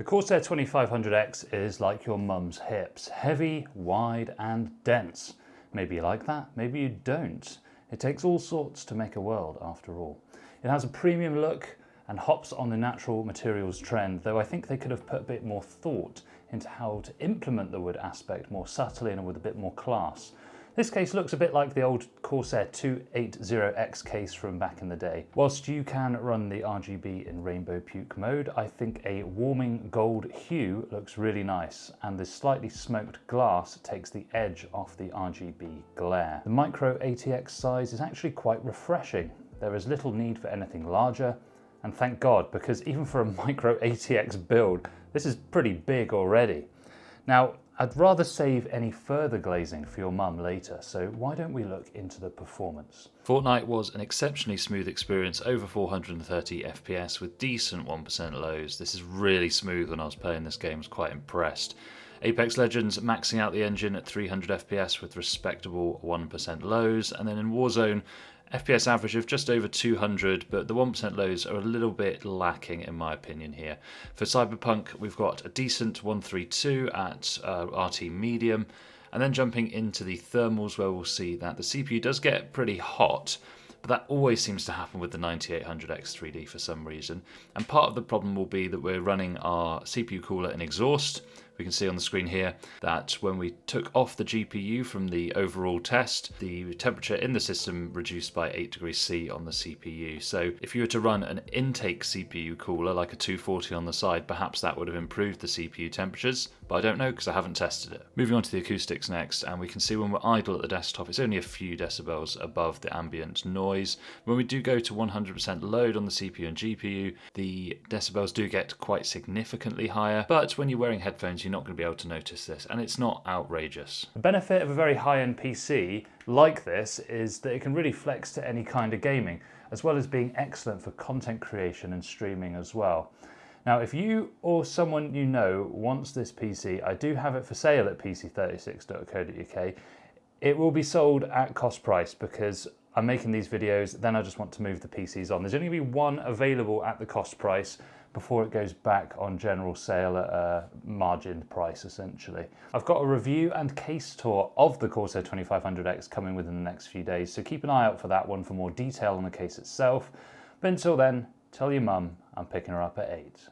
The Corsair 2500X is like your mum's hips, heavy, wide and dense. Maybe you like that, maybe you don't. It takes all sorts to make a world after all. It has a premium look and hops on the natural materials trend, though I think they could have put a bit more thought into how to implement the wood aspect more subtly and with a bit more class. This case looks a bit like the old Corsair 280X case from back in the day. Whilst you can run the RGB in rainbow puke mode, I think a warming gold hue looks really nice, and the slightly smoked glass takes the edge off the RGB glare. The micro ATX size is actually quite refreshing. There is little need for anything larger, and thank God, because even for a micro ATX build, this is pretty big already. Now, I'd rather save any further glazing for your mum later, so why don't we look into the performance? Fortnite was an exceptionally smooth experience, over 430 FPS with decent 1% lows. This is really smooth. When I was playing this game, I was quite impressed. Apex Legends maxing out the engine at 300 FPS with respectable 1% lows, and then in Warzone, FPS average of just over 200, but the 1% lows are a little bit lacking in my opinion here. For Cyberpunk, we've got a decent 132 at RT medium, and then jumping into the thermals where we'll see that the CPU does get pretty hot, but that always seems to happen with the 9800X 3D for some reason. And part of the problem will be that we're running our CPU cooler in exhaust. We can see on the screen here that when we took off the GPU from the overall test, the temperature in the system reduced by 8 degrees C on the CPU. So if you were to run an intake CPU cooler like a 240 on the side, perhaps that would have improved the CPU temperatures, but I don't know because I haven't tested it. Moving on to the acoustics next, and we can see when we're idle at the desktop, it's only a few decibels above the ambient noise. When we do go to 100% load on the CPU and GPU, the decibels do get quite significantly higher, but when you're wearing headphones, you're not going to be able to notice this, and it's not outrageous. The benefit of a very high-end PC like this is that it can really flex to any kind of gaming, as well as being excellent for content creation and streaming as well. Now, if you or someone you know wants this PC, I do have it for sale at PC36.co.uk. It will be sold at cost price because I'm making these videos, then I just want to move the PCs on. There's only going to be one available at the cost price before it goes back on general sale at a margined price, essentially. I've got a review and case tour of the Corsair 2500X coming within the next few days, so keep an eye out for that one for more detail on the case itself. But until then, tell your mum I'm picking her up at 8.